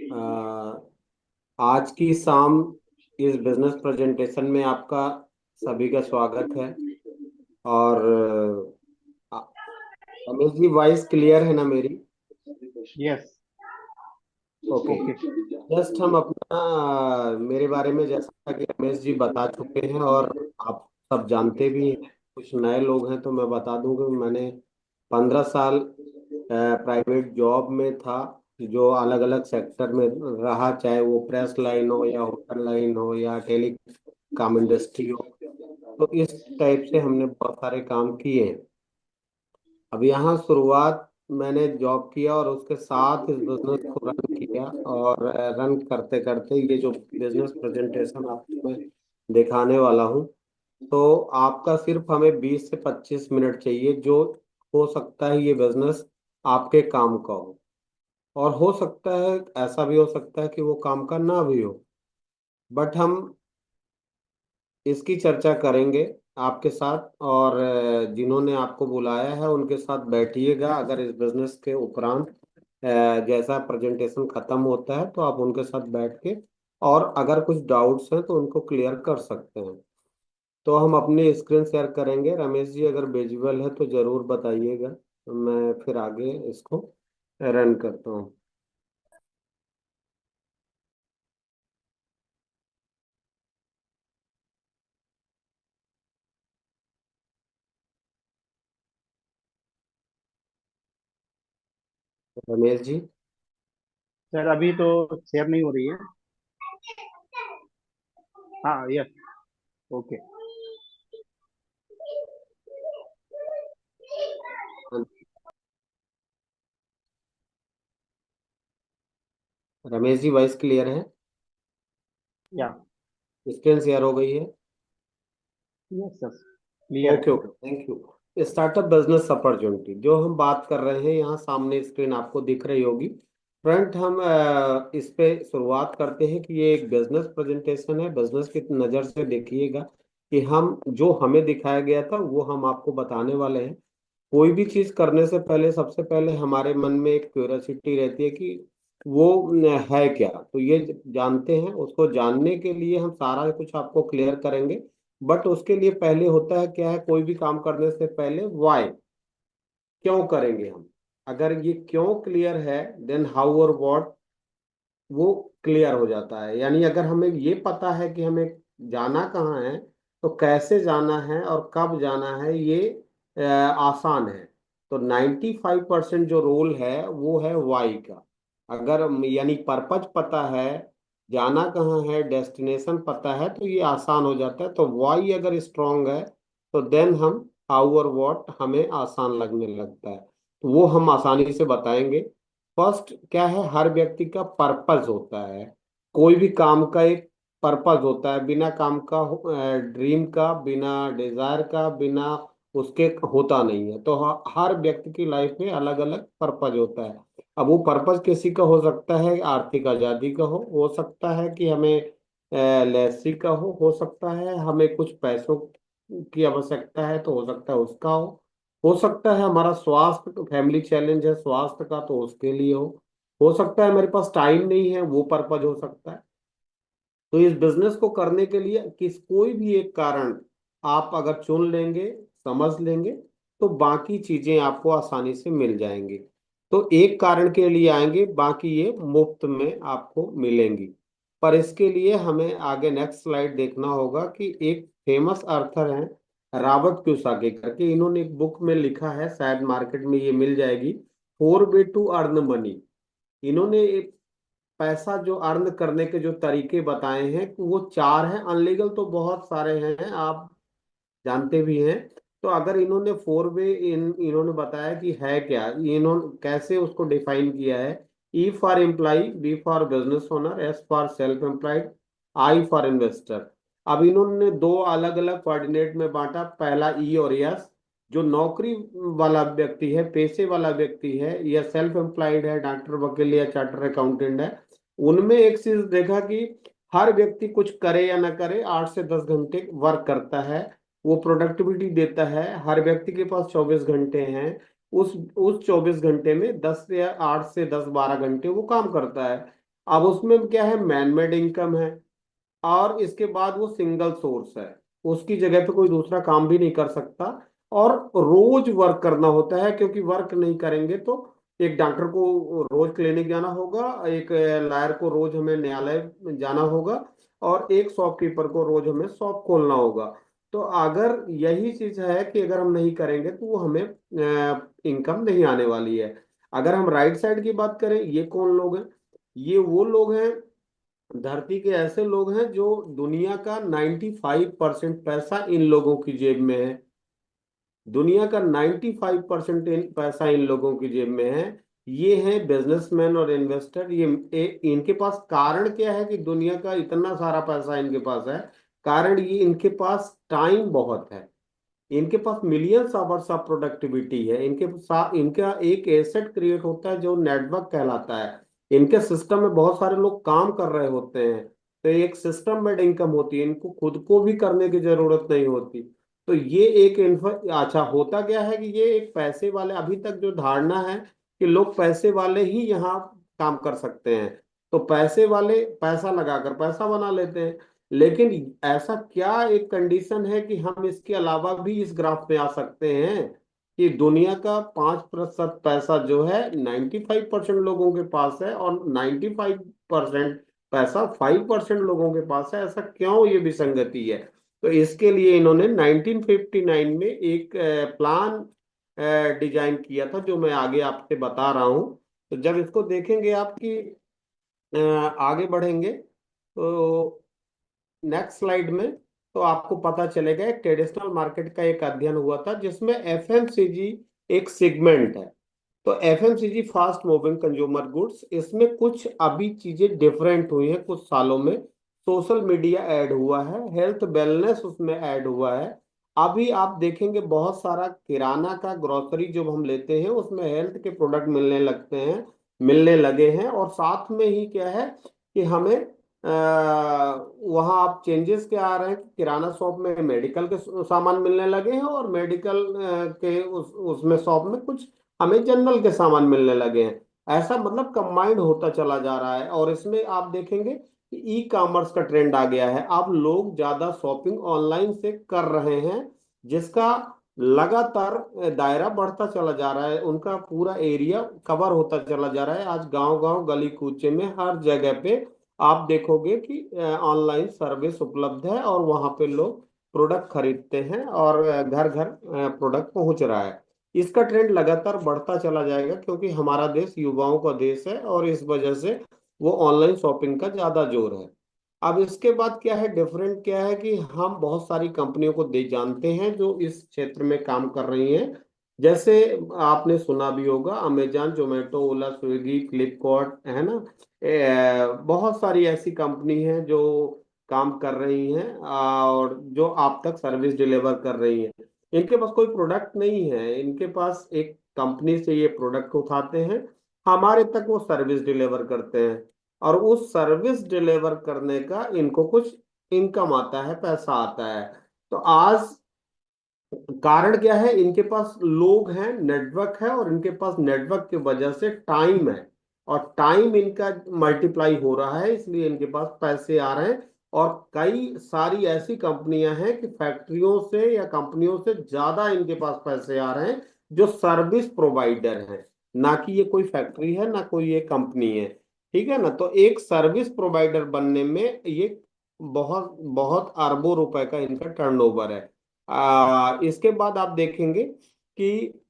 अ, आज की शाम इस बिजनेस प्रेजेंटेशन में आपका सभी का स्वागत है। और अ, रमेश जी, वॉइस क्लियर है ना मेरी? यस। ओके। ओके। जस्ट हम अपना मेरे बारे में, जैसा कि रमेश जी बता चुके हैं और आप सब जानते भी हैं, कुछ नए लोग हैं तो मैं बता दूं कि मैंने 15 साल प्राइवेट जॉब में था, जो अलग अलग सेक्टर में रहा, चाहे वो प्रेस लाइन हो या होटल लाइन हो या टेलीकॉम इंडस्ट्री हो। तो इस टाइप से हमने बहुत सारे काम किए हैं। अब यहाँ शुरुआत मैंने जॉब किया और उसके साथ इस बिजनेस को रन किया, और रन करते करते ये जो बिजनेस प्रेजेंटेशन आपको मैं दिखाने वाला हूँ, तो आपका सिर्फ हमें 20 से 25 मिनट चाहिए। जो हो सकता है ये बिजनेस आपके काम का हो, और हो सकता है ऐसा भी हो सकता है कि वो काम का ना भी हो, बट हम इसकी चर्चा करेंगे आपके साथ। और जिन्होंने आपको बुलाया है उनके साथ बैठिएगा। अगर इस बिजनेस के उपरांत जैसा प्रेजेंटेशन खत्म होता है तो आप उनके साथ बैठ के, और अगर कुछ डाउट्स हैं तो उनको क्लियर कर सकते हैं। तो हम अपनी स्क्रीन शेयर करेंगे। रमेश जी, अगर विजुअल है तो जरूर बताइएगा, तो मैं फिर आगे इसको रन करता हूँ। रमेश जी। सर अभी तो शेयर नहीं हो रही है। हाँ, yes. Okay. Ramesh ji, voice clear है? या। स्क्रीन शेयर हो गई है? यस सर, क्लियर ओके है। Okay, thank you. Startup business opportunity जो हम बात कर रहे हैं, यहाँ सामने स्क्रीन आपको दिख रही होगी। फ्रंट हम इस पे शुरुआत करते हैं कि ये एक बिजनेस प्रेजेंटेशन है। बिजनेस की नज़र से देखिएगा कि हम जो हमें दिखाया गया था वो हम आपको बताने वाले हैं। कोई भी चीज करने से पहले सबसे पहले हमारे मन में एक क्यूरियोसिटी रहती है कि वो है क्या। तो ये जानते हैं, उसको जानने के लिए हम सारा कुछ आपको क्लियर करेंगे। बट उसके लिए पहले होता है क्या है, कोई भी काम करने से पहले वाई, क्यों करेंगे हम। अगर ये क्यों क्लियर है, देन हाउ और व्हाट वो क्लियर हो जाता है। यानी अगर हमें ये पता है कि हमें जाना कहाँ है, तो कैसे जाना है और कब जाना है, ये आसान है। तो 95% जो रोल है वो है वाई का। अगर यानी पर्पज पता है, जाना कहाँ है, डेस्टिनेशन पता है, तो ये आसान हो जाता है। तो वाई अगर स्ट्रांग है तो देन हम हाउ और व्हाट हमें आसान लगने लगता है। तो वो हम आसानी से बताएंगे। फर्स्ट क्या है, हर व्यक्ति का पर्पस होता है। कोई भी काम का एक पर्पस होता है। बिना काम का, ड्रीम का, बिना डिजायर का, बिना उसके होता नहीं है। तो हर व्यक्ति की लाइफ में अलग अलग पर्पस होता है। अब वो पर्पस किसी का हो सकता है आर्थिक आजादी का, हो सकता है कि हमें लेसी का हो सकता है हमें कुछ पैसों की आवश्यकता है तो हो सकता है उसका हो सकता है हमारा स्वास्थ्य, फैमिली चैलेंज है स्वास्थ्य का तो उसके लिए हो सकता है मेरे पास टाइम नहीं है, वो पर्पज हो सकता है। तो इस बिजनेस को करने के लिए कोई भी एक कारण आप अगर चुन लेंगे, समझ लेंगे, तो बाकी चीजें आपको आसानी से मिल जाएंगी। तो एक कारण के लिए आएंगे, बाकी ये मुफ्त में आपको मिलेंगी। पर इसके लिए हमें आगे नेक्स्ट स्लाइड देखना होगा कि एक फेमस अर्थर हैं रॉबर्ट क्यूसाकी करके, इन्होंने एक बुक में लिखा है, शायद मार्केट में ये मिल जाएगी, 4 वे टू अर्न मनी। इन्होंने पैसा जो अर्न करने के जो तरीके बताए हैं कि वो चार हैं। अनलीगल तो बहुत सारे हैं, आप जानते भी हैं। तो अगर इन्होंने 4 वे इन्होंने बताया कि है क्या, इन्होंने कैसे उसको डिफाइन किया है। E for employ, B for business owner, S for self employed, I for investor. अब इन्होंने दो अलग अलग कोऑर्डिनेट में बांटा। पहला ई और यस, जो नौकरी वाला व्यक्ति है, पैसे वाला व्यक्ति है, या सेल्फ एम्प्लॉयड है, डॉक्टर, वकील या चार्टर अकाउंटेंट है, उनमें एक चीज देखा कि हर व्यक्ति कुछ करे या ना करे 8 से 10 घंटे वर्क करता है, वो प्रोडक्टिविटी देता है। हर व्यक्ति के पास 24 घंटे हैं। उस 24 घंटे में 10 या 8 से 10 12 घंटे वो काम करता है। अब उसमें क्या है, मैनमेड इनकम है, और इसके बाद वो सिंगल सोर्स है, उसकी जगह पे कोई दूसरा काम भी नहीं कर सकता, और रोज वर्क करना होता है, क्योंकि वर्क नहीं करेंगे तो एक डॉक्टर को रोज क्लिनिक जाना होगा, एक लायर को रोज हमें न्यायालय जाना होगा, और एक शॉपकीपर को रोज हमें शॉप खोलना होगा। तो अगर यही चीज है कि अगर हम नहीं करेंगे तो वो हमें इनकम नहीं आने वाली है। अगर हम राइट साइड की बात करें, ये कौन लोग हैं? ये वो लोग हैं, धरती के ऐसे लोग हैं जो दुनिया का 95% पैसा इन लोगों की जेब में है। दुनिया का 95% पैसा इन लोगों की जेब में है। ये हैं बिजनेसमैन और इन्वेस्टर। इनके पास कारण क्या है कि दुनिया का इतना सारा पैसा इनके पास है? कारण ये, इनके पास टाइम बहुत है, इनके पास मिलियंस आवर्स ऑफ प्रोडक्टिविटी है, इनके साथ इनका एक एसेट क्रिएट होता है जो नेटवर्क कहलाता है। इनके सिस्टम में बहुत सारे लोग काम कर रहे होते हैं, तो एक सिस्टम में इनकम होती है, इनको खुद को भी करने की जरूरत नहीं होती। तो ये एक अच्छा होता क्या है कि ये एक पैसे वाले, अभी तक जो धारणा है कि लोग पैसे वाले ही यहाँ काम कर सकते हैं, तो पैसे वाले पैसा लगाकर पैसा बना लेते हैं। लेकिन ऐसा क्या एक कंडीशन है कि हम इसके अलावा भी इस ग्राफ पे आ सकते हैं कि दुनिया का 5% पैसा जो है 95% लोगों के पास है, और 95% पैसा 5% लोगों के पास है? ऐसा क्यों, ये विसंगति है? तो इसके लिए इन्होंने 1959 में एक प्लान डिजाइन किया था, जो मैं आगे आपसे बता रहा हूं। तो जब इसको देखेंगे आपकी आगे बढ़ेंगे, तो नेक्स्ट स्लाइड में तो आपको पता चलेगा एक ट्रेडिशनल मार्केट का एक अध्ययन हुआ था जिसमें एफएमसीजी एक सेगमेंट है। तो FMCG fast moving consumer goods, इसमें कुछ अभी चीजें डिफरेंट हुई हैं कुछ सालों में। सोशल मीडिया ऐड हुआ है, हेल्थ वेलनेस उसमें ऐड हुआ है। अभी आप देखेंगे बहुत सारा किराना का ग्रोसरी जो हम लेते हैं उसमें हेल्थ के प्रोडक्ट मिलने लगते हैं, मिलने लगे हैं। और साथ में ही क्या है कि हमें वहाँ आप चेंजेस क्या आ रहे हैं कि किराना शॉप में मेडिकल के सामान मिलने लगे हैं, और मेडिकल के उसमें शॉप में कुछ हमें जनरल के सामान मिलने लगे हैं। ऐसा मतलब कंबाइंड होता चला जा रहा है। और इसमें आप देखेंगे कि ई कॉमर्स का ट्रेंड आ गया है, अब लोग ज्यादा शॉपिंग ऑनलाइन से कर रहे हैं, जिसका लगातार दायरा बढ़ता चला जा रहा है, उनका पूरा एरिया कवर होता चला जा रहा है। आज गांव गांव गली कूचे में हर जगह पे आप देखोगे कि ऑनलाइन सर्विस उपलब्ध है, और वहां पे लोग प्रोडक्ट खरीदते हैं, और घर घर प्रोडक्ट पहुंच रहा है। इसका ट्रेंड लगातार बढ़ता चला जाएगा, क्योंकि हमारा देश युवाओं का देश है, और इस वजह से वो ऑनलाइन शॉपिंग का ज्यादा जोर है। अब इसके बाद क्या है, डिफरेंट क्या है कि हम बहुत सारी कंपनियों को दे जानते हैं जो इस क्षेत्र में काम कर रही हैं। जैसे आपने सुना भी होगा, अमेजॉन, जोमेटो, ओला, स्विगी, फ्लिपकार्ट, है ना? बहुत सारी ऐसी कंपनी हैं जो काम कर रही हैं, और जो आप तक सर्विस डिलीवर कर रही हैं। इनके पास कोई प्रोडक्ट नहीं है, इनके पास एक कंपनी से ये प्रोडक्ट उठाते हैं, हमारे तक वो सर्विस डिलीवर करते हैं, और उस सर्विस डिलीवर करने का इनको कुछ इनकम आता है, पैसा आता है। तो आज कारण क्या है, इनके पास लोग हैं, नेटवर्क है, और इनके पास नेटवर्क की वजह से टाइम है, और टाइम इनका मल्टीप्लाई हो रहा है, इसलिए इनके पास पैसे आ रहे हैं। और कई सारी ऐसी कंपनियां हैं कि फैक्ट्रियों से या कंपनियों से ज्यादा इनके पास पैसे आ रहे हैं, जो सर्विस प्रोवाइडर हैं। ना कि ये कोई फैक्ट्री है, ना कोई ये कंपनी है। ठीक है ना? तो एक सर्विस प्रोवाइडर बनने में ये बहुत बहुत अरबों रुपए का इनका टर्नओवर है। इसके बाद आप देखेंगे कि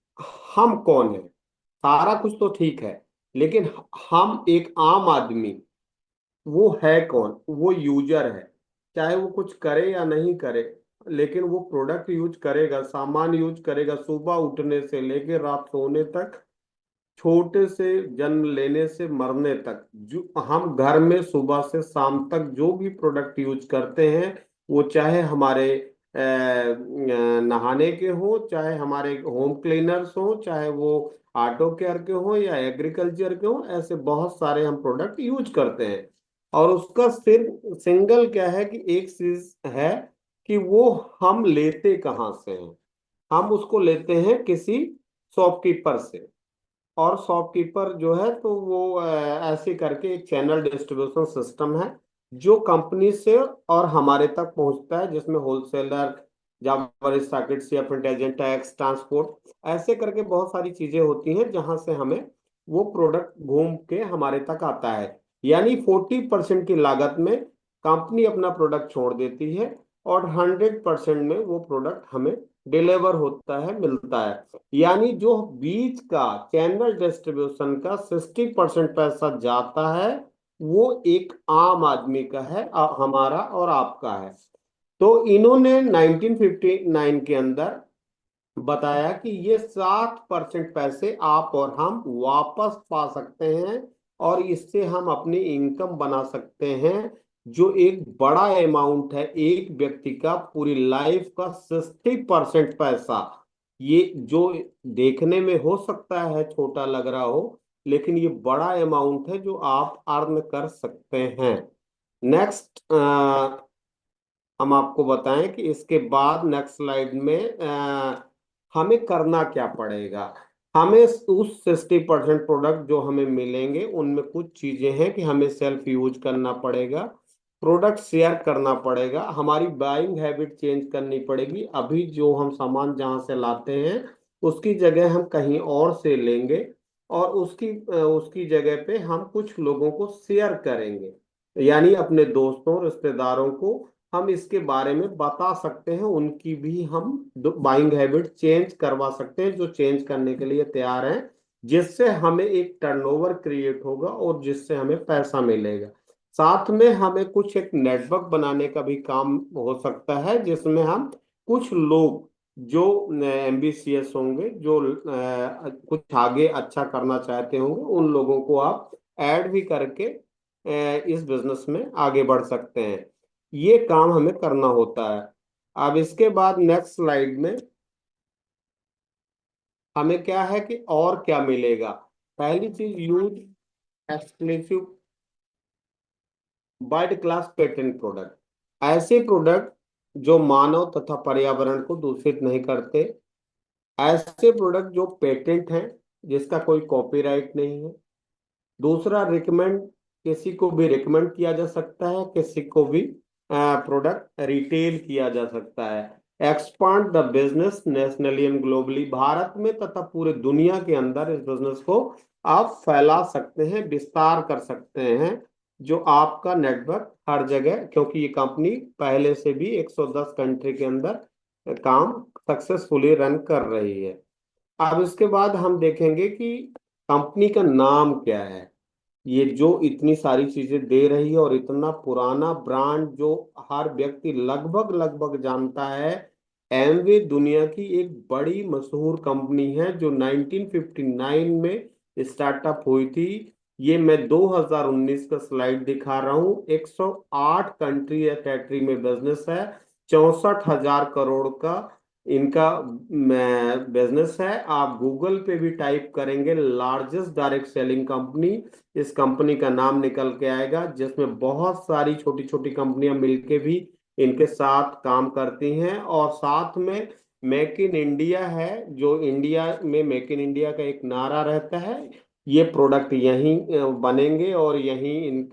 हम कौन है। सारा कुछ तो ठीक है, लेकिन हम एक आम आदमी, वो है कौन? वो यूजर है। चाहे वो कुछ करे या नहीं करे, लेकिन वो प्रोडक्ट यूज करेगा, सामान यूज करेगा, सुबह उठने से लेके रात सोने तक, छोटे से जन्म लेने से मरने तक। जो हम घर में सुबह से शाम तक जो भी प्रोडक्ट यूज करते हैं, वो चाहे हमारे नहाने के हो, चाहे हमारे होम क्लीनर्स हो, चाहे वो ऑटो केयर के हो या एग्रीकल्चर के हो, ऐसे बहुत सारे हम प्रोडक्ट यूज करते हैं। और उसका सिर्फ सिंगल क्या है कि एक चीज है कि वो हम लेते कहाँ से हैं? हम उसको लेते हैं किसी शॉपकीपर से। और शॉपकीपर जो है तो वो ऐसे करके एक चैनल डिस्ट्रीब्यूशन सिस्टम है जो कंपनी से और हमारे तक पहुंचता है, जिसमें होलसेलर, जाबर स्टॉकिस्ट, शेफिंग एजेंट, टैक्स, ट्रांसपोर्ट, ऐसे करके बहुत सारी चीजें होती हैं जहां से हमें वो प्रोडक्ट घूम के हमारे तक आता है। यानी 40% की लागत में कंपनी अपना प्रोडक्ट छोड़ देती है और 100% में वो प्रोडक्ट हमें डिलीवर होता है, मिलता है। यानी जो बीच का चैनल डिस्ट्रीब्यूशन का 60% पैसा जाता है वो एक आम आदमी का है, हमारा और आपका है। तो इन्होंने 1959 के अंदर बताया कि ये 60% पैसे आप और हम वापस पा सकते हैं और इससे हम अपनी इनकम बना सकते हैं, जो एक बड़ा अमाउंट है एक व्यक्ति का पूरी लाइफ का 60% पैसा। ये जो देखने में हो सकता है छोटा लग रहा हो, लेकिन ये बड़ा अमाउंट है जो आप अर्न कर सकते हैं। नेक्स्ट हम आपको बताएं कि इसके बाद नेक्स्ट स्लाइड में हमें करना क्या पड़ेगा। हमें उस 60% प्रोडक्ट जो हमें मिलेंगे उनमें कुछ चीजें हैं कि हमें सेल्फ यूज करना पड़ेगा, प्रोडक्ट शेयर करना पड़ेगा, हमारी बाइंग हैबिट चेंज करनी पड़ेगी। अभी जो हम सामान जहां से लाते हैं उसकी जगह हम कहीं और से लेंगे और उसकी जगह पे हम कुछ लोगों को शेयर करेंगे, यानी अपने दोस्तों रिश्तेदारों को हम इसके बारे में बता सकते हैं, उनकी भी हम बाइंग हैबिट चेंज करवा सकते हैं जो चेंज करने के लिए तैयार हैं, जिससे हमें एक टर्नओवर क्रिएट होगा और जिससे हमें पैसा मिलेगा। साथ में हमें कुछ एक नेटवर्क बनाने का भी काम हो सकता है, जिसमें हम कुछ लोग जो एम्बिशियस होंगे, जो कुछ आगे अच्छा करना चाहते होंगे, उन लोगों को आप ऐड भी करके इस बिजनेस में आगे बढ़ सकते हैं। ये काम हमें करना होता है। अब इसके बाद नेक्स्ट स्लाइड में हमें क्या है कि और क्या मिलेगा। पहली चीज, use exclusive world class patent product. ऐसे प्रोडक्ट जो मानव तथा पर्यावरण को दूषित नहीं करते, ऐसे प्रोडक्ट जो पेटेंट हैं, जिसका कोई कॉपीराइट नहीं है। दूसरा, रिकमेंड, किसी को भी रिकमेंड किया जा सकता है, किसी को भी प्रोडक्ट रिटेल किया जा सकता है। Expand the business nationally and globally, Bharat में तथा पूरे दुनिया के अंदर इस बिजनेस को आप फैला सकते हैं, विस्तार कर सकते हैं, जो आपका नेटवर्क हर जगह, क्योंकि ये कंपनी पहले से भी 110 कंट्री के अंदर काम सक्सेसफुली रन कर रही है। अब इसके बाद हम देखेंगे कि कंपनी का नाम क्या है। ये जो इतनी सारी चीजें दे रही है और इतना पुराना ब्रांड जो हर व्यक्ति लगभग लगभग जानता है, एमवे दुनिया की एक बड़ी मशहूर कंपनी है जो 1959 में स्टार्टअप हुई थी। ये मैं 2019 का स्लाइड दिखा रहा हूँ। 108 कंट्री या टेरिटरी में बिजनेस है। 64,000 करोड़ का इनका बिजनेस है। आप गूगल पे भी टाइप करेंगे लार्जेस्ट डायरेक्ट सेलिंग कंपनी, इस कंपनी का नाम निकल के आएगा, जिसमें बहुत सारी छोटी छोटी कंपनियां मिलके भी इनके साथ काम करती हैं। और साथ में मेक इन इंडिया है, जो इंडिया में मेक इन इंडिया का एक नारा रहता है। ये प्रोडक्ट यहीं बनेंगे और यहीं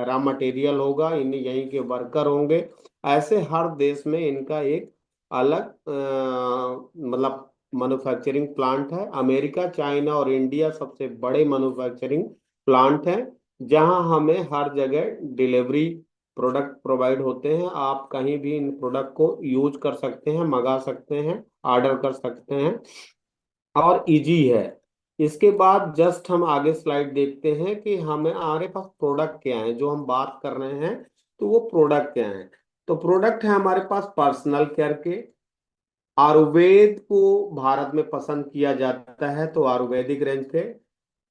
रॉ मटेरियल होगा, इन यहीं के वर्कर होंगे। ऐसे हर देश में इनका एक अलग मतलब मैन्युफैक्चरिंग प्लांट है। अमेरिका, चाइना और इंडिया सबसे बड़े मैन्युफैक्चरिंग प्लांट हैं, जहां हमें हर जगह डिलीवरी प्रोडक्ट प्रोवाइड होते हैं। आप कहीं भी इन प्रोडक्ट को यूज कर सकते हैं, मंगा सकते हैं, ऑर्डर कर सकते हैं और इजी है। इसके बाद जस्ट हम आगे स्लाइड देखते हैं कि हमें हमारे पास प्रोडक्ट क्या है जो हम बात कर रहे हैं। तो वो प्रोडक्ट क्या है? तो प्रोडक्ट है हमारे पास पर्सनल केयर के। आयुर्वेद को भारत में पसंद किया जाता है, तो आयुर्वेदिक रेंज के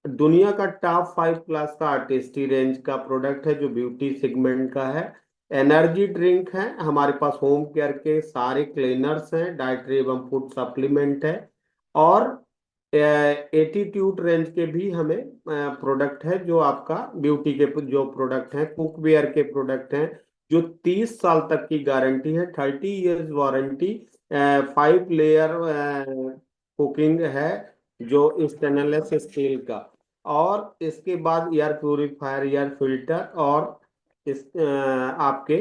दुनिया का टॉप 5 क्लास का आर्टिस्टी रेंज का प्रोडक्ट है जो ब्यूटी सेगमेंट का है। एनर्जी ड्रिंक है हमारे पास, होम केयर के सारे क्लीनर्स हैं, डाइटरी एवं फूड सप्लीमेंट है। और एटीट्यूड रेंज के भी हमें प्रोडक्ट है, जो आपका ब्यूटी के जो प्रोडक्ट हैं, कुकवेयर के प्रोडक्ट हैं, जो 30 साल तक की गारंटी है, 30 इयर्स वारंटी, 5 लेयर कुकिंग है, जो स्टेनलेस स्टील का। और इसके बाद एयर प्यूरिफायर, एयर फिल्टर, और इस आपके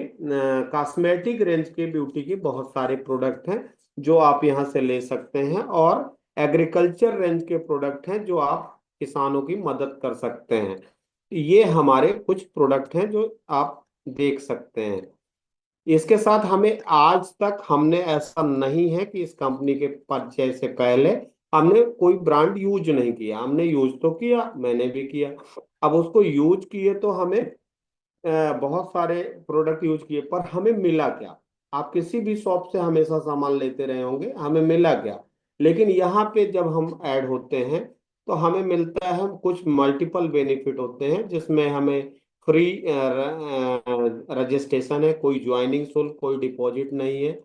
कॉस्मेटिक रेंज के ब्यूटी के बहुत सारे प्रोडक्ट हैं जो आप यहाँ से ले सकते हैं। और एग्रीकल्चर रेंज के प्रोडक्ट हैं जो आप किसानों की मदद कर सकते हैं। ये हमारे कुछ प्रोडक्ट हैं जो आप देख सकते हैं। इसके साथ हमें आज तक हमने ऐसा नहीं है कि इस कंपनी के परिचय से पहले हमने कोई ब्रांड यूज नहीं किया। हमने यूज तो किया, मैंने भी किया। अब उसको यूज किए तो हमें बहुत सारे प्रोडक्ट यूज किए, पर हमें मिला क्या? आप किसी भी शॉप से हमेशा सामान लेते रहे होंगे, हमें मिला क्या? लेकिन यहाँ पे जब हम ऐड होते हैं तो हमें मिलता है कुछ मल्टीपल बेनिफिट होते हैं, जिसमें हमें फ्री रजिस्ट्रेशन है, कोई ज्वाइनिंग शुल्क, कोई डिपॉजिट नहीं है।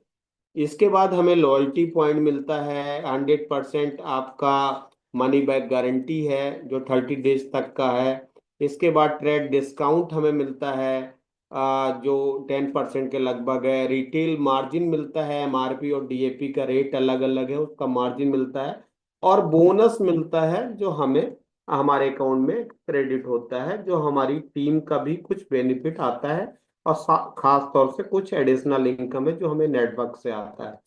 इसके बाद हमें लॉयल्टी पॉइंट मिलता है, 100% आपका मनी बैक गारंटी है जो 30 डेज तक का है। इसके बाद ट्रेड डिस्काउंट हमें मिलता है, जो 10% के लगभग है। रिटेल मार्जिन मिलता है, एमआरपी और डीएपी का रेट अलग अलग है, उसका मार्जिन मिलता है। और बोनस मिलता है जो हमें हमारे अकाउंट में क्रेडिट होता है, जो हमारी टीम का भी कुछ बेनिफिट आता है। और खास तौर से कुछ एडिशनल इनकम है जो हमें नेटवर्क से आता है।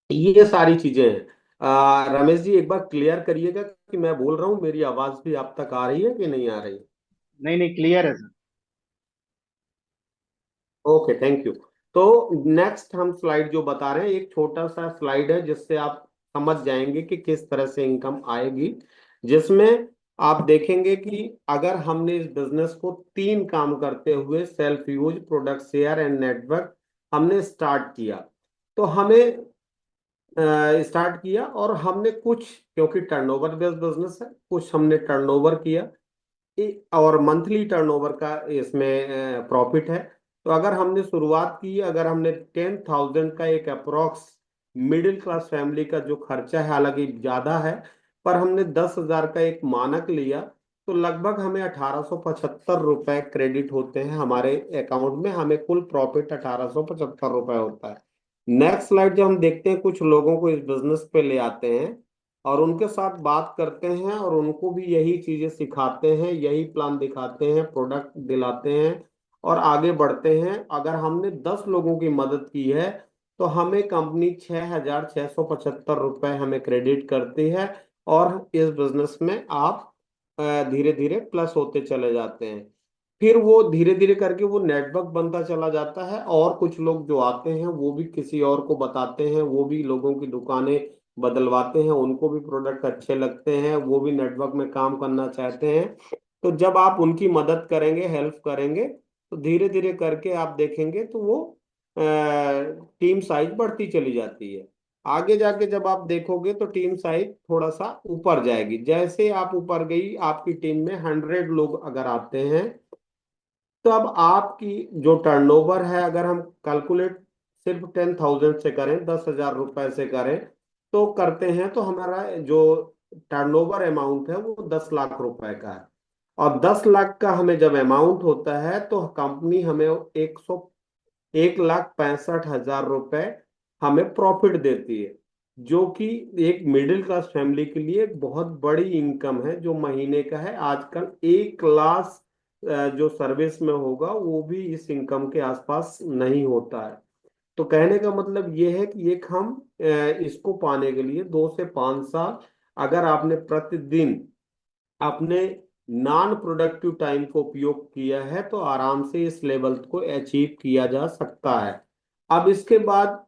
ये सारी चीजें हैं। रमेश जी, एक बार क्लियर करिएगा कि मैं बोल रहा हूँ मेरी आवाज भी आप तक आ रही है कि नहीं आ रही? नहीं नहीं, क्लियर है सर। Okay, thank you. तो नेक्स्ट हम स्लाइड जो बता रहे हैं, एक छोटा सा स्लाइड है जिससे आप समझ जाएंगे कि किस तरह से इनकम आएगी। जिसमें आप देखेंगे कि अगर हमने इस बिजनेस को 3 काम करते हुए, self use, product share and network, हमने स्टार्ट किया। तो हमें स्टार्ट किया और हमने कुछ, क्योंकि टर्नओवर बेस्ड बिजनेस है, कुछ हमने टर्नओवर किया। और मंथली टर्नओवर का इसमें प्रॉफिट है। तो अगर हमने शुरुआत की, अगर हमने 10,000 का एक अप्रोक्स मिडिल क्लास फैमिली का जो खर्चा है, हालांकि ज्यादा है, पर हमने 10,000 का एक मानक लिया, तो लगभग हमें 1875 रुपए क्रेडिट होते हैं हमारे अकाउंट में। हमें कुल प्रॉफिट 1875 रुपए होता है। नेक्स्ट स्लाइड जब हम देखते हैं, कुछ लोगों को इस बिजनेस पे ले आते हैं और उनके साथ बात करते हैं और उनको भी यही चीजें सिखाते हैं, यही प्लान दिखाते हैं, प्रोडक्ट दिलाते हैं और आगे बढ़ते हैं। अगर हमने 10 लोगों की मदद की है तो हमें कंपनी 6,675 रुपए हमें क्रेडिट करती है। और इस बिजनेस में आप धीरे धीरे प्लस होते चले जाते हैं। फिर वो धीरे धीरे करके वो नेटवर्क बनता चला जाता है, और कुछ लोग जो आते हैं वो भी किसी और को बताते हैं, वो भी लोगों की दुकानें बदलवाते हैं, उनको भी प्रोडक्ट अच्छे लगते हैं, वो भी नेटवर्क में काम करना चाहते हैं। तो जब आप उनकी मदद करेंगे, हेल्प करेंगे, तो धीरे धीरे करके आप देखेंगे तो वो टीम साइज बढ़ती चली जाती है। आगे जाके जब आप देखोगे तो टीम साइज थोड़ा सा ऊपर जाएगी। जैसे आप ऊपर गई, आपकी टीम में 100 लोग अगर आते हैं, तो अब आपकी जो टर्नओवर है, अगर हम कैलकुलेट सिर्फ 10,000 से करें, 10,000 रुपए से करें, तो करते हैं, तो हमारा जो टर्नओवर अमाउंट है वो 10 लाख रुपए का है। और 10 लाख का हमें जब अमाउंट होता है तो कंपनी हमें 1,65,000 रुपए हमें प्रॉफिट देती है, जो कि एक मिडिल क्लास फैमिली के लिए एक बहुत बड़ी इनकम है, जो महीने का है। आजकल एक क्लास जो सर्विस में होगा वो भी इस इनकम के आसपास नहीं होता है। तो कहने का मतलब ये है कि एक हम इसको पाने के लिए 2 से 5 साल, अगर आपने प्रतिदिन अपने नॉन प्रोडक्टिव टाइम को उपयोग किया है, तो आराम से इस लेवल को अचीव किया जा सकता है। अब इसके बाद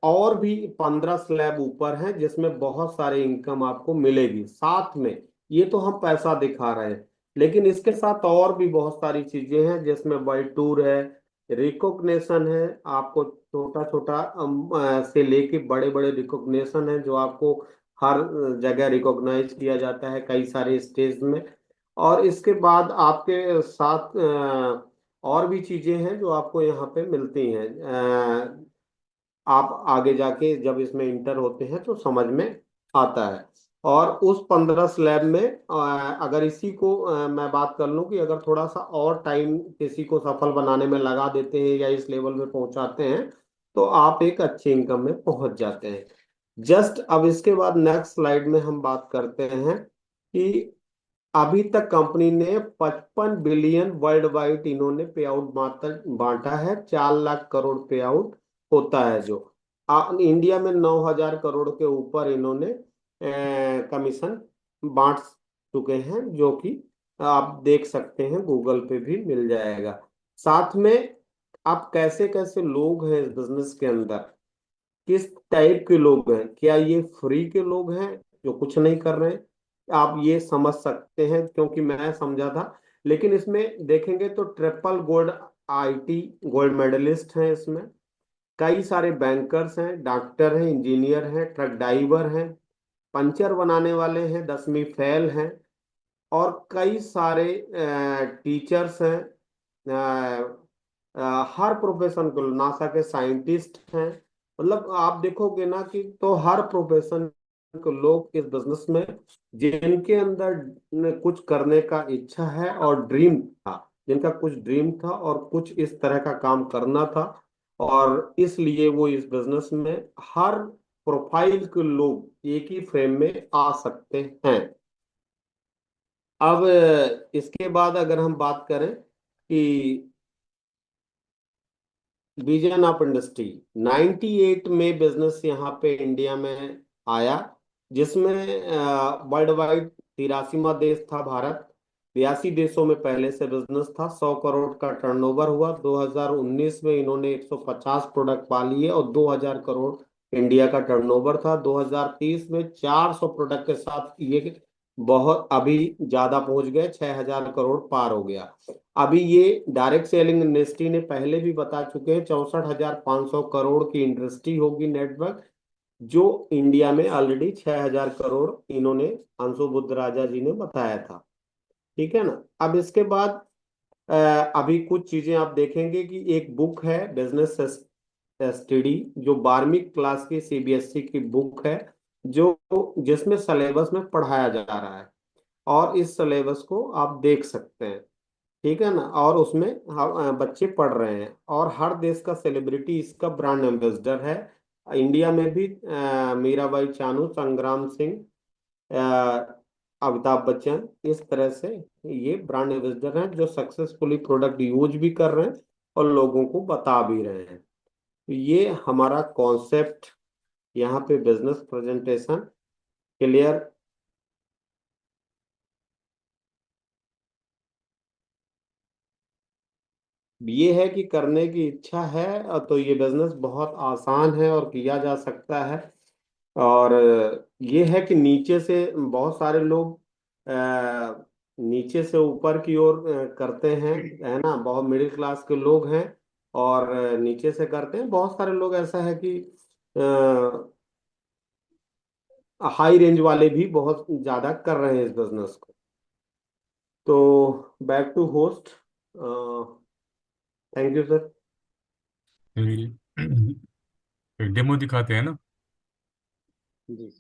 और भी 15 स्लैब ऊपर हैं जिसमें बहुत सारे इनकम आपको मिलेगी साथ में। ये तो हम पैसा दिखा रहे हैं, लेकिन इसके साथ और भी बहुत सारी चीजें हैं, जिसमें वर्ल्ड टूर है, रिकॉग्निशन है। आपको छोटा छोटा से लेके बड़े बड़े रिकॉग्निशन है जो आपको हर जगह रिकॉग्नाइज किया जाता है, कई सारे स्टेज में। और इसके बाद आपके साथ और भी चीजें हैं जो आपको यहाँ पे मिलती हैं। आप आगे जाके जब इसमें इंटर होते हैं तो समझ में आता है। और उस 15 स्लैब में अगर इसी को मैं बात कर लूं कि अगर थोड़ा सा और टाइम किसी को सफल बनाने में लगा देते हैं या इस लेवल में पहुंचाते हैं, तो आप एक अच्छी इनकम में पहुंच जाते हैं। जस्ट अब इसके बाद नेक्स्ट स्लाइड में हम बात करते हैं कि अभी तक कंपनी ने 55 बिलियन वर्ल्ड वाइड इन्होंने पे आउट बांटा है। 4 लाख करोड़ पे आउट होता है जो इंडिया में 9,000 करोड़ के ऊपर इन्होंने कमीशन बांट चुके हैं, जो कि आप देख सकते हैं, गूगल पे भी मिल जाएगा। साथ में आप कैसे कैसे लोग हैं इस बिजनेस के अंदर, किस टाइप के लोग हैं, क्या ये फ्री के लोग हैं जो कुछ नहीं कर रहे हैं, आप ये समझ सकते हैं, क्योंकि मैं समझा था। लेकिन इसमें देखेंगे तो triple gold IIT gold medalist हैं इसमें, कई सारे बैंकर्स हैं, डॉक्टर हैं, इंजीनियर हैं, ट्रक ड्राइवर हैं, पंचर बनाने वाले हैं, 10वीं फेल हैं, और कई सारे टीचर्स हैं। हर प्रोफेशन को, नासा के साइंटिस्ट हैं, मतलब आप देखोगे ना कि तो हर प्रोफेशन के लोग इस बिजनेस में, जिनके अंदर कुछ करने का इच्छा है और ड्रीम था, जिनका कुछ ड्रीम था और कुछ इस तरह का काम करना था, और इसलिए वो इस बिजनेस में हर प्रोफाइल के लोग एक ही फ्रेम में आ सकते हैं। अब इसके बाद अगर हम बात करें कि विजन ऑफ इंडस्ट्री, 98 में बिजनेस यहाँ पे इंडिया में आया, जिसमें वर्ल्ड वाइड 83वां देश था भारत। 82 देशों में पहले से बिजनेस था। 100 करोड़ का टर्नओवर हुआ। 2019 में इन्होंने 150 प्रोडक्ट पा लिए और 2000 करोड़ इंडिया का टर्नओवर था। 2030 में 400 प्रोडक्ट के साथ ये बहुत अभी ज्यादा पहुंच गए, 6000 करोड़ पार हो गया। अभी ये डायरेक्ट सेलिंग इंडस्ट्री ने पहले भी बता चुके हैं, 64,500 करोड़ की इंडस्ट्री होगी नेटवर्क, जो इंडिया में ऑलरेडी 6,000 करोड़ इन्होंने अंशु बुद्ध राजा जी ने बताया था। ठीक है ना। अब इसके बाद अभी कुछ चीजें आप देखेंगे कि एक बुक है बिजनेस स्टडी, जो 12वीं क्लास की सीबीएसई की बुक है, जो जिसमें सिलेबस में पढ़ाया जा रहा है, और इस सिलेबस को आप देख सकते हैं। ठीक है ना। और उसमें बच्चे पढ़ रहे हैं, और हर देश का सेलिब्रिटी इसका ब्रांड एम्बेसडर है। इंडिया में भी मीराबाई चानू, संग्राम सिंह, अमिताभ बच्चन, इस तरह से ये ब्रांड एम्बेसडर हैं, जो सक्सेसफुली प्रोडक्ट यूज भी कर रहे हैं और लोगों को बता भी रहे हैं। तो ये हमारा कॉन्सेप्ट यहाँ पे बिजनेस प्रेजेंटेशन क्लियर। ये है कि करने की इच्छा है तो ये बिजनेस बहुत आसान है और किया जा सकता है। और ये है कि नीचे से बहुत सारे लोग नीचे से ऊपर की ओर करते हैं, है ना, बहुत मिडिल क्लास के लोग हैं, और नीचे से करते हैं। बहुत सारे लोग ऐसा है कि हाई रेंज वाले भी बहुत ज्यादा कर रहे हैं इस बिजनेस को। तो back to host. Thank you sir. Demo दिखाते हैं ना। जी।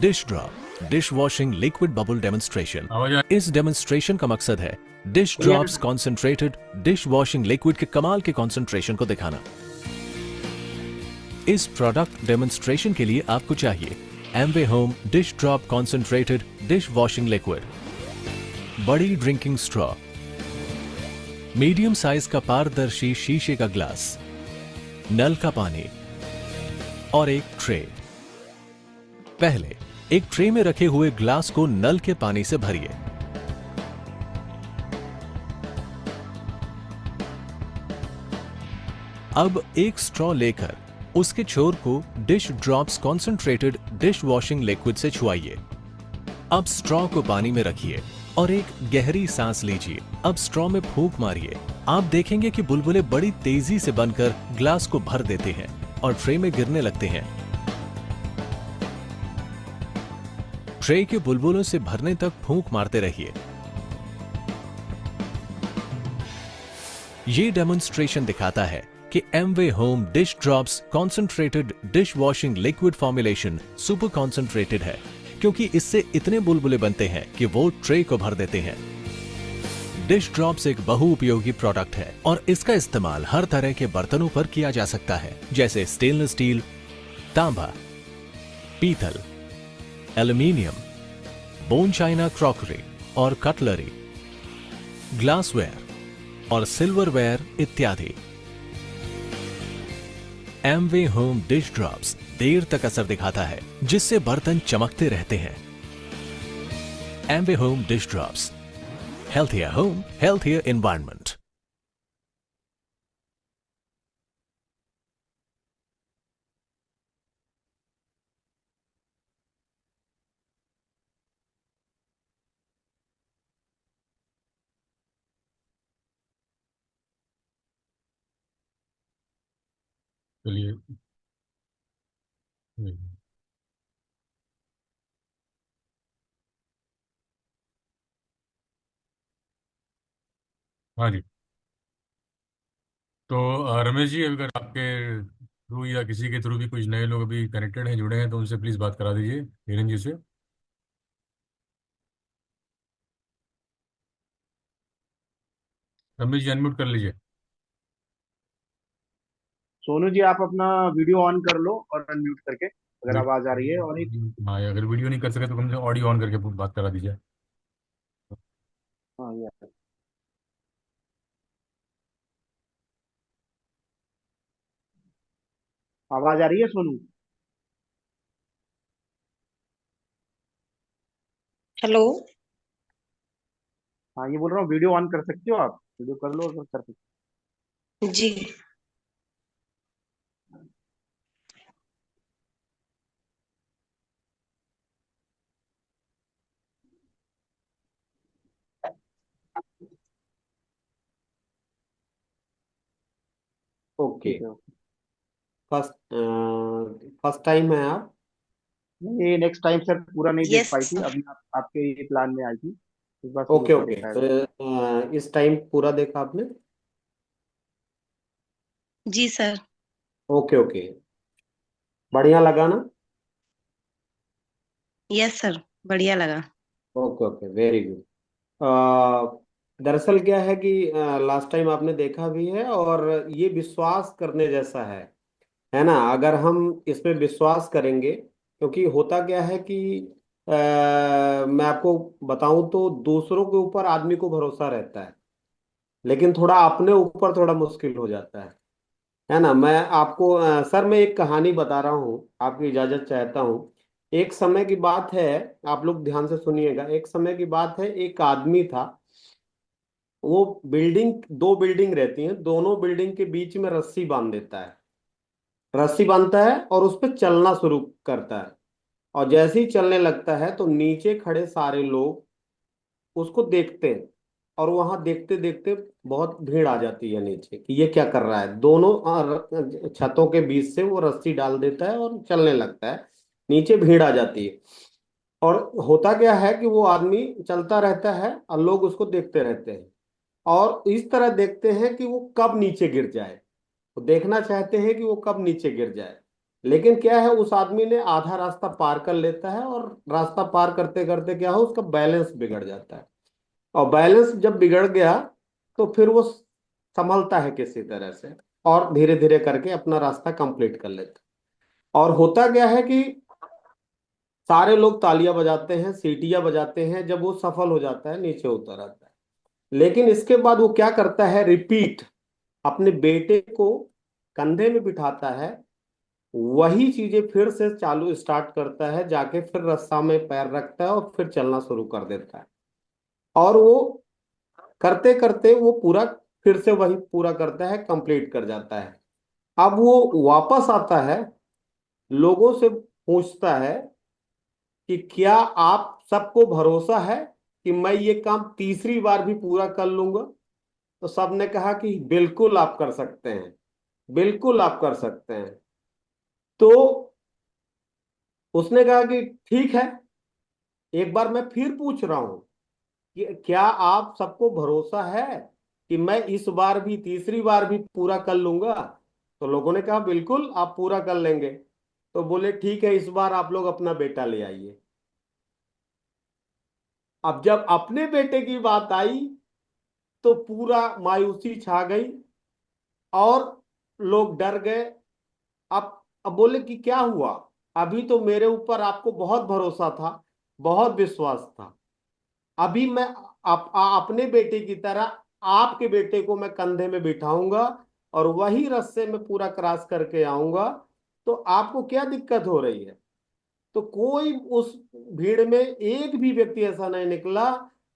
Dish drop dish washing liquid bubble demonstration. आवाज आ इस डेमोन्स्ट्रेशन का मकसद है dish drops concentrated dish washing liquid के कमाल के कॉन्सेंट्रेशन को दिखाना। इस प्रोडक्ट डेमोन्स्ट्रेशन के लिए आपको चाहिए Amway home dish drop concentrated dish washing liquid, बड़ी ड्रिंकिंग स्ट्रॉ, मीडियम साइज का पारदर्शी शीशे का ग्लास, नल का पानी और एक ट्रे। पहले एक ट्रे में रखे हुए ग्लास को नल के पानी से भरिए। अब एक स्ट्रॉ लेकर उसके छोर को dish drops concentrated dish washing liquid से छुआइए। अब स्ट्रॉ को पानी में रखिए और एक गहरी सांस लीजिए। अब स्ट्रॉ में फूंक मारिए। आप देखेंगे कि बुलबुले बड़ी तेजी से बनकर ग्लास को भर देते हैं और ट्रे में गिरने लगते हैं। ट्रे के बुलबुलों से भरने तक फूंक मारते रहिए। ये डेमोन्स्ट्रेशन दिखाता है कि Amway home dish drops concentrated dish washing liquid formulation super concentrated है, क्योंकि इससे इतने बुलबुले बनते हैं कि वो ट्रे को भर देते हैं। डिश ड्रॉप्स एक बहुउपयोगी प्रोडक्ट है और इसका इस्तेमाल हर तरह के बर्तनों पर किया जा सकता है, जैसे स्टेनलेस स्टील, तांबा, पीतल, एल्यूमीनियम, बोन चाइना क्रॉकरी और कटलरी, ग्लासवेयर और सिल्वरवेयर इत्यादि। एमवे होम डिश ड्रॉप्स देर तक असर दिखाता है, जिससे बर्तन चमकते रहते हैं। Amway home dish drops, healthier home, healthier environment. चलिए। हम्म, हाँ जी। तो रमेश जी, अगर आपके थ्रू या किसी के थ्रू भी कुछ नए लोग अभी कनेक्टेड हैं, जुड़े हैं, तो उनसे प्लीज़ बात करा दीजिए हिरेन जी से। रमेश जी, अनम्यूट कर लीजिए। सोनू जी, आप अपना वीडियो ऑन कर लो और अनम्यूट करके, अगर आवाज आ रही है। और एक, हाँ, अगर वीडियो नहीं कर सके तो कम से कम ऑडियो ऑन करके बात करा दीजिए। हाँ यार, आवाज आ रही है सोनू? हेलो। हाँ, ये बोल रहा हूँ, वीडियो ऑन कर सकते हो आप? वीडियो कर लो अगर कर सकते जी। हो। ओके। ठीक है। फर्स्ट फर्स्ट टाइम है आप? ये नेक्स्ट टाइम सर पूरा नहीं देख यस पाई थी, सर। अभी आप आपके ये प्लान में आई थी, इस बार शुरू ओके से ओके, देखा है। तो इस टाइम पूरा देखा आपने? जी सर। ओके ओके, बढ़िया लगा ना? यस सर, बढ़िया लगा। Okay okay, very good. दरअसल क्या है कि लास्ट टाइम आपने देखा भी है, और ये विश्वास करने जैसा है ना? अगर हम इस पे विश्वास करेंगे, क्योंकि होता क्या है कि मैं आपको बताऊं तो दूसरों के ऊपर आदमी को भरोसा रहता है, लेकिन थोड़ा अपने ऊपर थोड़ा मुश्किल हो जाता है ना? मैं आपको सर, मैं एक कहानी बता रहा हूँ, आपकी इजाजत चाहता हूँ। एक समय की बात है, आप लोग ध्यान से सुनिएगा। एक समय की बात है, एक आदमी था। वो बिल्डिंग, दो बिल्डिंग रहती हैं, दोनों बिल्डिंग के बीच में रस्सी बांध देता है। रस्सी बांधता है और उस पर चलना शुरू करता है। और जैसे ही चलने लगता है तो नीचे खड़े सारे लोग उसको देखते हैं, और वहां देखते देखते बहुत भीड़ आ जाती है नीचे कि ये क्या कर रहा है। दोनों छतों के बीच से वो रस्सी डाल देता है और चलने लगता है। नीचे भीड़ आ जाती है, और होता क्या है कि वो आदमी चलता रहता है और लोग उसको देखते रहते हैं, और इस तरह देखते हैं कि वो कब नीचे गिर जाए। वो देखना चाहते हैं कि वो कब नीचे गिर जाए। लेकिन क्या है, उस आदमी ने आधा रास्ता पार कर लेता है, और रास्ता पार करते करते क्या हो, उसका बैलेंस बिगड़ जाता है। और बैलेंस जब बिगड़ गया तो फिर वो संभलता है किसी तरह से, और धीरे धीरे करके अपना रास्ता कंप्लीट कर लेता है। और होता क्या है कि सारे लोग तालियां बजाते हैं, सीटियां बजाते हैं जब वो सफल हो जाता है, नीचे उतर आता है। लेकिन इसके बाद वो क्या करता है, रिपीट, अपने बेटे को कंधे में बिठाता है, वही चीजें फिर से चालू स्टार्ट करता है, जाके फिर रस्सा में पैर रखता है और फिर चलना शुरू कर देता है। और वो करते करते वो पूरा, फिर से वही पूरा करता है, कंप्लीट कर जाता है। अब वो वापस आता है, लोगों से पूछता है कि क्या आप सबको भरोसा है कि मैं ये काम तीसरी बार भी पूरा कर लूंगा? तो सबने कहा कि बिल्कुल आप कर सकते हैं, बिल्कुल आप कर सकते हैं। तो उसने कहा कि ठीक है, एक बार मैं फिर पूछ रहा हूं कि क्या आप सबको भरोसा है कि मैं इस बार भी तीसरी बार भी पूरा कर लूंगा? तो लोगों ने कहा बिल्कुल आप पूरा कर लेंगे। तो बोले ठीक है, इस बार आप लोग अपना बेटा ले आइए। अब जब अपने बेटे की बात आई तो पूरा मायूसी छा गई और लोग डर गए। अब बोले कि क्या हुआ? अभी तो मेरे ऊपर आपको बहुत भरोसा था, बहुत विश्वास था। अभी मैं अपने बेटे की तरह आपके बेटे को मैं कंधे में बिठाऊंगा और वही रास्ते में पूरा क्रॉस करके आऊंगा। तो आपको क्या दिक्कत हो रही है? तो कोई उस भीड़ में एक भी व्यक्ति ऐसा नहीं निकला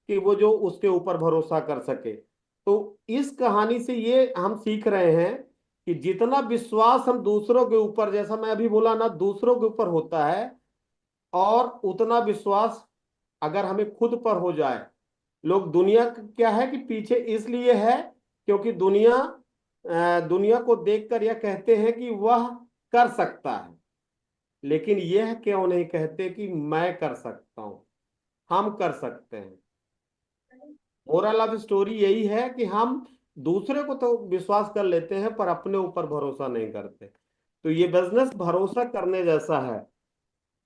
कि वो जो उसके ऊपर भरोसा कर सके। तो इस कहानी से ये हम सीख रहे हैं कि जितना विश्वास हम दूसरों के ऊपर, जैसा मैं अभी बोला ना, दूसरों के ऊपर होता है, और उतना विश्वास अगर हमें खुद पर हो जाए। लोग दुनिया क्या है कि पीछे इसलिए है क्योंकि दुनिया को देखकर यह कहते हैं कि वह कर सकता है, लेकिन यह क्यों नहीं कहते कि मैं कर सकता हूं, हम कर सकते हैं। मोरल ऑफ स्टोरी यही है कि हम दूसरे को तो विश्वास कर लेते हैं पर अपने ऊपर भरोसा नहीं करते। तो ये बिजनेस भरोसा करने जैसा है,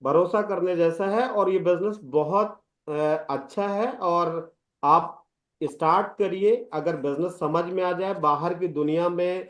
भरोसा करने जैसा है, और ये बिजनेस बहुत अच्छा है। और आप स्टार्ट करिए, अगर बिजनेस समझ में आ जाए, बाहर की दुनिया में